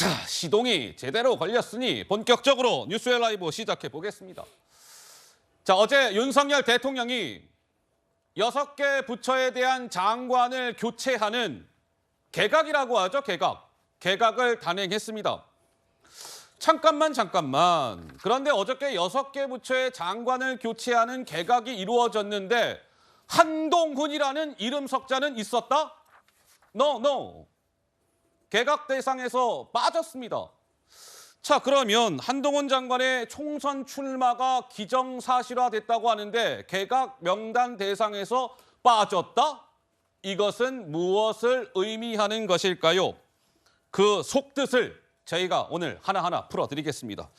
자, 시동이 제대로 걸렸으니 본격적으로 뉴스의 라이브 시작해 보겠습니다. 자, 어제 윤석열 대통령이 6개 부처에 대한 장관을 교체하는 개각이라고 하죠, 개각. 개각을 단행했습니다. 잠깐만. 그런데 어저께 6개 부처의 장관을 교체하는 개각이 이루어졌는데 한동훈이라는 이름 석자는 있었다? No. 개각 대상에서 빠졌습니다. 자, 그러면 한동훈 장관의 총선 출마가 기정사실화됐다고 하는데 개각 명단 대상에서 빠졌다? 이것은 무엇을 의미하는 것일까요? 그 속뜻을 저희가 오늘 하나하나 풀어드리겠습니다.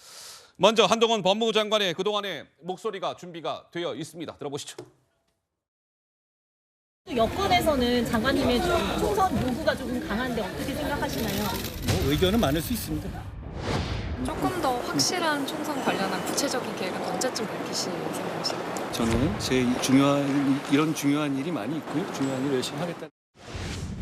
먼저 한동훈 법무부 장관의 그동안의 목소리가 준비가 되어 있습니다. 들어보시죠. 여권에서는 장관님의 총선 요구가 조금 강한데 어떻게 생각하시나요? 의견은 많을 수 있습니다. 조금 더 확실한 총선 관련한 구체적인 계획은 언제쯤 밝히실 생각이실까요? 저는 이런 중요한 일이 많이 있고요. 중요한 일 열심히 하겠다.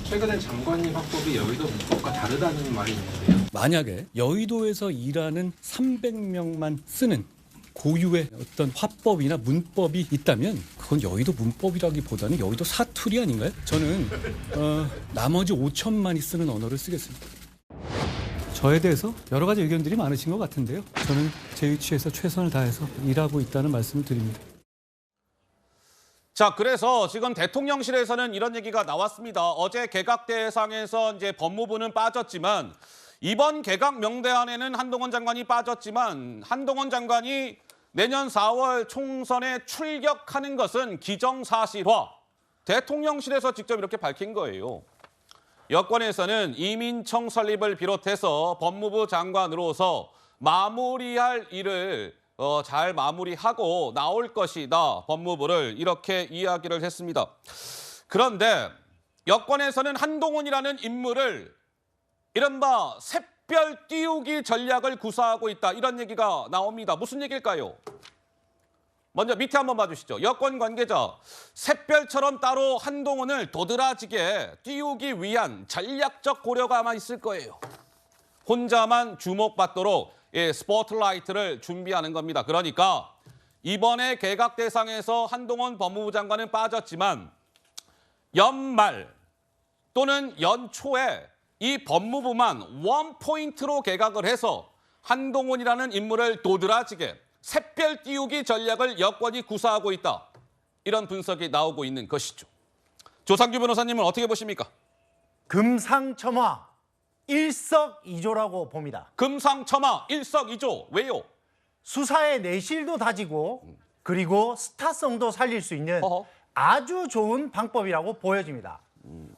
최근에 장관님 화법이 여의도 문법과 다르다는 말이 있는데요. 만약에 여의도에서 일하는 300명만 쓰는 고유의 어떤 화법이나 문법이 있다면 그건 여의도 문법이라기보다는 여의도 사투리 아닌가요? 저는 나머지 5천만이 쓰는 언어를 쓰겠습니다. 저에 대해서 여러 가지 의견들이 많으신 것 같은데요. 저는 제 위치에서 최선을 다해서 일하고 있다는 말씀을 드립니다. 자, 그래서 지금 대통령실에서는 이런 얘기가 나왔습니다. 어제 개각 대상에서 이제 법무부는 빠졌지만 이번 개각 명단에는 한동훈 장관이 빠졌지만 한동훈 장관이 내년 4월 총선에 출격하는 것은 기정사실화. 대통령실에서 직접 이렇게 밝힌 거예요. 여권에서는 이민청 설립을 비롯해서 법무부 장관으로서 마무리할 일을 잘 마무리하고 나올 것이다. 법무부를 이렇게 이야기를 했습니다. 그런데 여권에서는 한동훈이라는 인물을 이른바 샛별 띄우기 전략을 구사하고 있다. 이런 얘기가 나옵니다. 무슨 얘기일까요? 먼저 밑에 한번 봐주시죠. 여권 관계자, 샛별처럼 따로 한동훈을 도드라지게 띄우기 위한 전략적 고려가 아마 있을 거예요. 혼자만 주목받도록 스포트라이트를 준비하는 겁니다. 그러니까 이번에 개각 대상에서 한동훈 법무부 장관은 빠졌지만 연말 또는 연초에 이 법무부만 원포인트로 개각을 해서 한동훈이라는 인물을 도드라지게 샛별 띄우기 전략을 여권이 구사하고 있다. 이런 분석이 나오고 있는 것이죠. 조상규 변호사님은 어떻게 보십니까? 금상첨화, 일석이조라고 봅니다. 금상첨화, 일석이조. 왜요? 수사의 내실도 다지고 그리고 스타성도 살릴 수 있는 아주 좋은 방법이라고 보여집니다.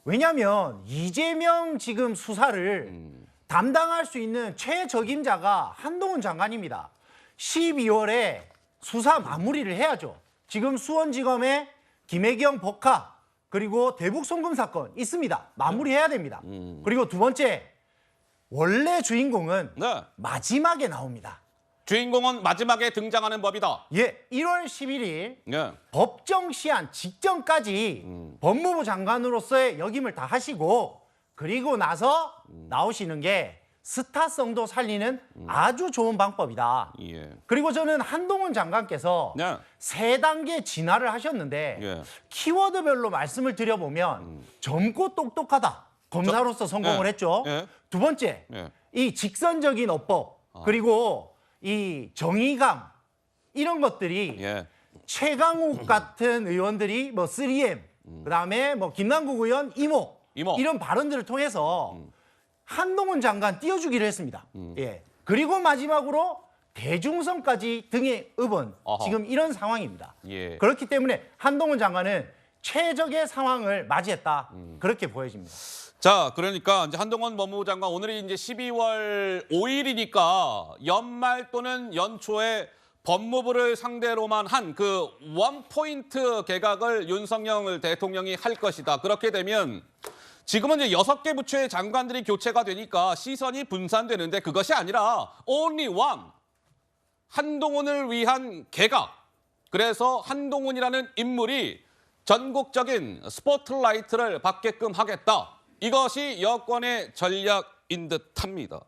왜냐하면 이재명 지금 수사를 담당할 수 있는 최적임자가 한동훈 장관입니다. 12월에 수사 마무리를 해야죠. 지금 수원지검에 김혜경 법카 그리고 대북 송금 사건 있습니다. 마무리해야 됩니다. 그리고 두 번째, 원래 주인공은 마지막에 나옵니다. 주인공은 마지막에 등장하는 법이다. 예, 1월 11일 법정 시한 직전까지 법무부 장관으로서의 역임을 다 하시고 그리고 나서 나오시는 게 스타성도 살리는 아주 좋은 방법이다. 그리고 저는 한동훈 장관께서 3단계 진화를 하셨는데 키워드별로 말씀을 드려보면 젊고 똑똑하다. 검사로서 성공을 했죠. 두 번째, 이 직선적인 어법 그리고 이 정의감 이런 것들이 최강욱 같은 의원들이 뭐 3M 그다음에 뭐 김남국 의원 이모 이런 발언들을 통해서 한동훈 장관 띄워주기를 했습니다. 그리고 마지막으로 대중성까지 등에 업은 지금 이런 상황입니다. 그렇기 때문에 한동훈 장관은 최적의 상황을 맞이했다. 그렇게 보여집니다. 자, 그러니까 이제 한동훈 법무부 장관 오늘이 이제 12월 5일이니까 연말 또는 연초에 법무부를 상대로만 한 그 원포인트 개각을 윤석열 대통령이 할 것이다. 그렇게 되면 지금은 이제 6개 부처의 장관들이 교체가 되니까 시선이 분산되는데 그것이 아니라 only one. 한동훈을 위한 개각. 그래서 한동훈이라는 인물이 전국적인 스포트라이트를 받게끔 하겠다. 이것이 여권의 전략인 듯합니다.